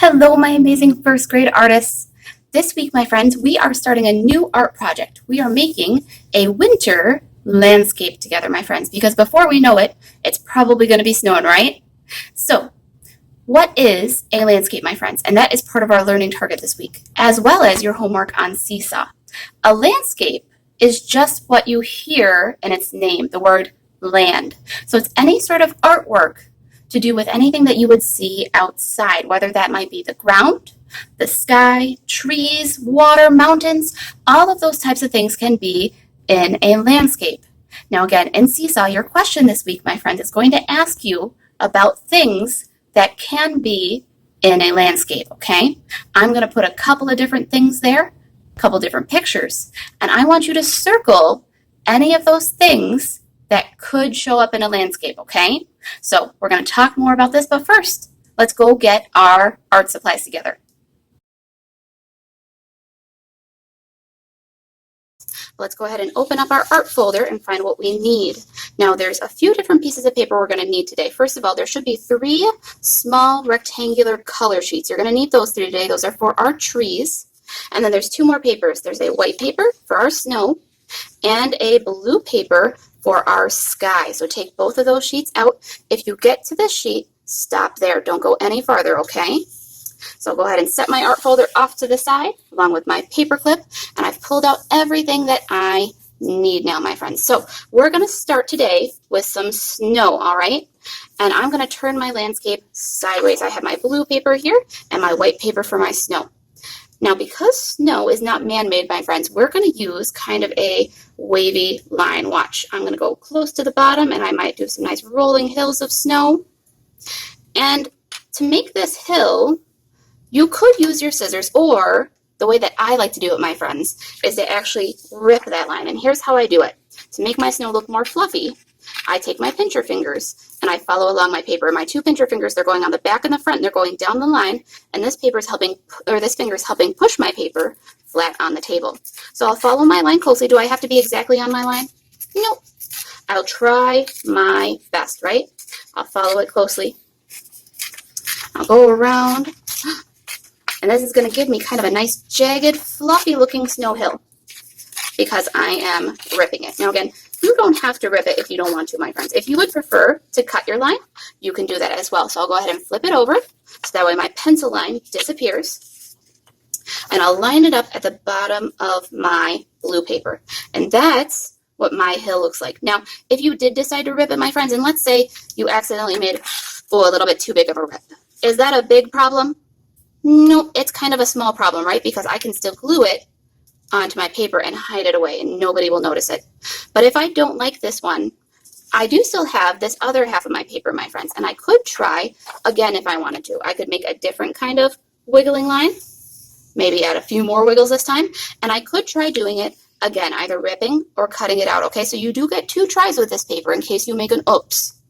Hello, my amazing first grade artists. This week, my friends, we are starting a new art project. We are making a winter landscape together, my friends, because before we know it, it's probably going to be snowing, right? So, what is a landscape, my friends? And that is part of our learning target this week, as well as your homework on Seesaw. A landscape is just what you hear in its name, the word land. So, it's any sort of artwork to do with anything that you would see outside, whether that might be the ground, the sky, trees, water, mountains, all of those types of things can be in a landscape. Now, again, in Seesaw, your question this week, my friend, is going to ask you about things that can be in a landscape, okay? I'm going to put a couple of different things there, a couple different pictures, and I want you to circle any of those things that could show up in a landscape, okay? So we're going to talk more about this, but first, let's go get our art supplies together. Let's go ahead and open up our art folder and find what we need. Now, there's a few different pieces of paper we're going to need today. First of all, there should be 3 small rectangular color sheets. You're going to need those 3 today. Those are for our trees. And then there's 2 more papers. There's a white paper for our snow and a blue paper for our sky. So take both of those sheets out. If you get to this sheet, stop there. Don't go any farther, okay? So I'll go ahead and set my art folder off to the side along with my paper clip, and I've pulled out everything that I need now, my friends. So we're going to start today with some snow, all right? And I'm going to turn my landscape sideways. I have my blue paper here and my white paper for my snow. Now, because snow is not man-made, my friends, we're going to use kind of a wavy line. Watch, I'm going to go close to the bottom, and I might do some nice rolling hills of snow. And to make this hill, you could use your scissors, or the way that I like to do it, my friends, is to actually rip that line. And here's how I do it. To make my snow look more fluffy, I take my pincher fingers and I follow along my paper. My 2 pincher fingers, they're going on the back and the front, and they're going down the line, and this paper is helping, or this finger is helping push my paper flat on the table. So I'll follow my line closely. Do I have to be exactly on my line? Nope. I'll try my best, right? I'll follow it closely. I'll go around, and this is going to give me kind of a nice jagged, fluffy looking snow hill because I am ripping it. Now again, you don't have to rip it if you don't want to, my friends. If you would prefer to cut your line, you can do that as well. So I'll go ahead and flip it over so that way my pencil line disappears. And I'll line it up at the bottom of my blue paper. And that's what my hill looks like. Now, if you did decide to rip it, my friends, and let's say you accidentally made a little bit too big of a rip, is that a big problem? Nope, it's kind of a small problem, right? Because I can still glue it onto my paper and hide it away, and nobody will notice it. But if I don't like this one, I do still have this other half of my paper, my friends, and I could try again if I wanted to. I could make a different kind of wiggling line, maybe add a few more wiggles this time, and I could try doing it again, either ripping or cutting it out, okay? So you do get 2 tries with this paper in case you make an oops.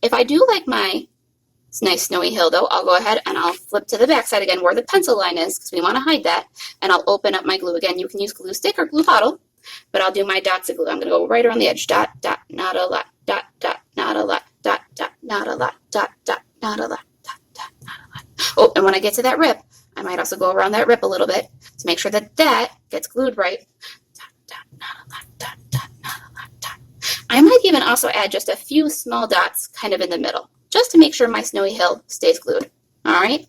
If I do like my nice snowy hill, though, I'll go ahead and I'll flip to the back side again where the pencil line is because we want to hide that, and I'll open up my glue. Again, you can use glue stick or glue bottle, but I'll do my dots of glue. I'm going to go right around the edge. Dot, dot, not a lot. Dot, dot, not a lot. Dot, dot, not a lot. Dot, dot, not a lot. Dot, dot, not a lot. Oh, and when I get to that rip, I might also go around that rip a little bit to make sure that that gets glued right. Dot, dot, not a lot. Dot, dot, not a lot. Dot. I might even also add just a few small dots kind of in the middle, just to make sure my snowy hill stays glued. All right?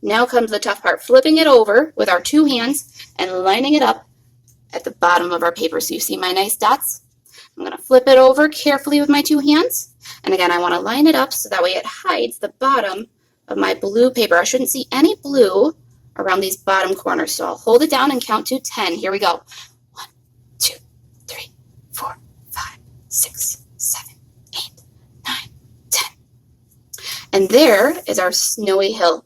Now comes the tough part, flipping it over with our 2 hands and lining it up at the bottom of our paper. So you see my nice dots? I'm going to flip it over carefully with my 2 hands. And again, I want to line it up so that way it hides the bottom of my blue paper. I shouldn't see any blue around these bottom corners. So I'll hold it down and count to 10. Here we go. 1, 2, 3, 4, 5, 6, 7, 8, 9, 10. And there is our snowy hill.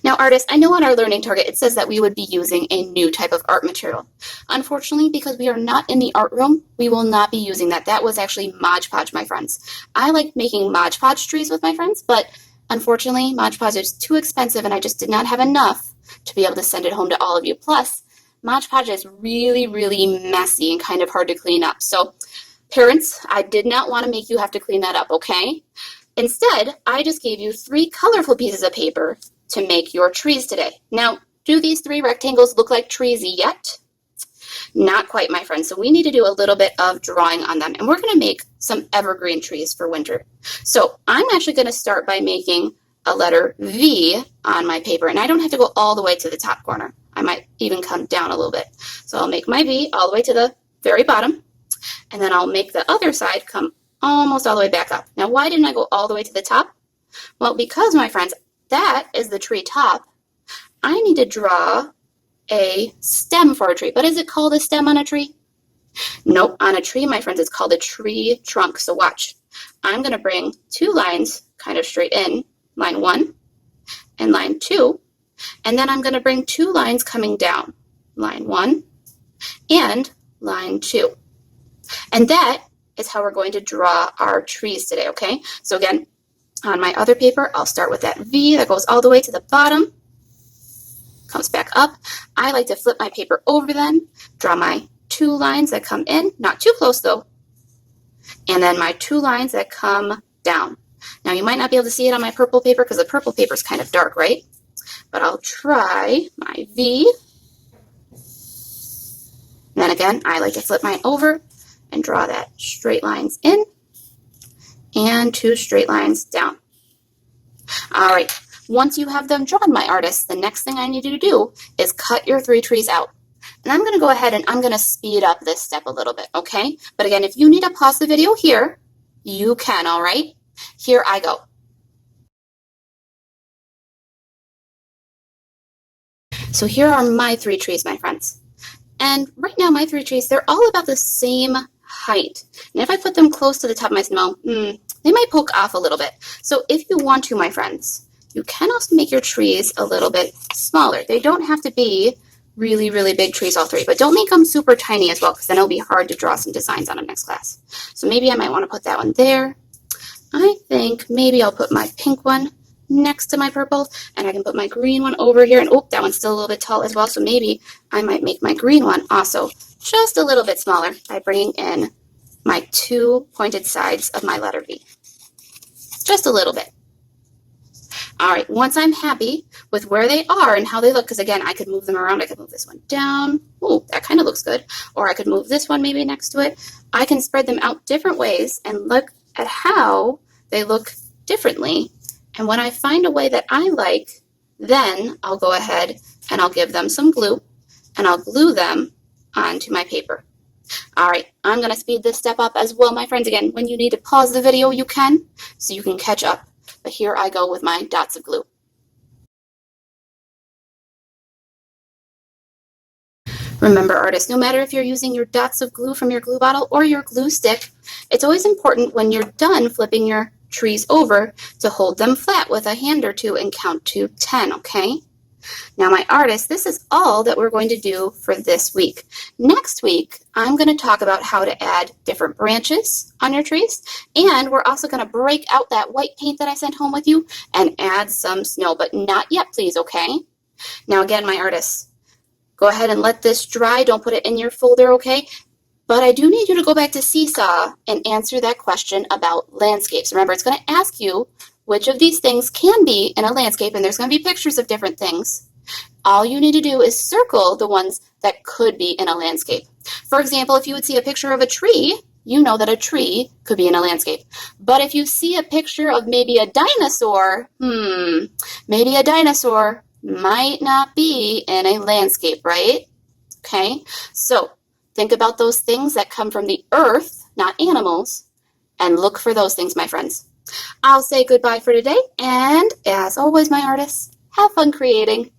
Now, artists, I know on our learning target it says that we would be using a new type of art material. Unfortunately, because we are not in the art room, we will not be using that. That was actually Mod Podge, my friends. I like making Mod Podge trees with my friends, but unfortunately, Mod Podge is too expensive, and I just did not have enough to be able to send it home to all of you. Plus, Mod Podge is really, really messy and kind of hard to clean up. So, parents, I did not want to make you have to clean that up, okay? Instead, I just gave you 3 colorful pieces of paper to make your trees today. Now, do these 3 rectangles look like trees yet? Not quite, my friends. So we need to do a little bit of drawing on them. And we're going to make some evergreen trees for winter. So I'm actually going to start by making a letter V on my paper. And I don't have to go all the way to the top corner. I might even come down a little bit. So I'll make my V all the way to the very bottom. And then I'll make the other side come almost all the way back up. Now, why didn't I go all the way to the top? Well, because, my friends, that is the tree top. I need to draw a stem for a tree. But is it called a stem on a tree? Nope. On a tree, my friends, it's called a tree trunk. So watch. I'm going to bring 2 lines kind of straight in, line 1 and line 2. And then I'm going to bring 2 lines coming down, line 1 and line 2. And that is how we're going to draw our trees today, okay? So again, on my other paper, I'll start with that V that goes all the way to the bottom, comes back up. I like to flip my paper over then, draw my 2 lines that come in, not too close though, and then my 2 lines that come down. Now you might not be able to see it on my purple paper because the purple paper is kind of dark, right? But I'll try my V. And then again, I like to flip mine over and draw that straight lines in and 2 straight lines down. All right, once you have them drawn, my artists, the next thing I need you to do is cut your 3 trees out. And I'm going to go ahead and I'm going to speed up this step a little bit, okay? But again, if you need to pause the video here, you can, all right? Here I go. So here are my 3 trees, my friends. And right now, my 3 trees, they're all about the same height. And if I put them close to the top of my snow, they might poke off a little bit. So if you want to, my friends, you can also make your trees a little bit smaller. They don't have to be really, really big trees, all 3, but don't make them super tiny as well, because then it'll be hard to draw some designs on them next class. So maybe I might want to put that one there. I think maybe I'll put my pink one next to my purple, and I can put my green one over here, and oh, that one's still a little bit tall as well, so maybe I might make my green one also just a little bit smaller by bringing in my 2 pointed sides of my letter V. Just a little bit. All right, once I'm happy with where they are and how they look, because again, I could move them around. I could move this one down. Oh, that kind of looks good. Or I could move this one maybe next to it. I can spread them out different ways and look at how they look differently. And when I find a way that I like, then I'll go ahead and I'll give them some glue and I'll glue them onto my paper. All right, I'm going to speed this step up as well, my friends. Again, when you need to pause the video, you can, so you can catch up. But here I go with my dots of glue. Remember, artists, no matter if you're using your dots of glue from your glue bottle or your glue stick, it's always important when you're done flipping your trees over to hold them flat with a hand or 2 and count to 10, okay? Now, my artists, this is all that we're going to do for this week. Next week, I'm going to talk about how to add different branches on your trees, and we're also going to break out that white paint that I sent home with you and add some snow, but not yet, please, okay? Now, again, my artists, go ahead and let this dry. Don't put it in your folder, okay? But I do need you to go back to Seesaw and answer that question about landscapes. Remember, it's going to ask you which of these things can be in a landscape, and there's going to be pictures of different things. All you need to do is circle the ones that could be in a landscape. For example, if you would see a picture of a tree, you know that a tree could be in a landscape. But if you see a picture of maybe a dinosaur, maybe a dinosaur might not be in a landscape, right? Okay, so think about those things that come from the earth, not animals, and look for those things, my friends. I'll say goodbye for today, and as always, my artists, have fun creating.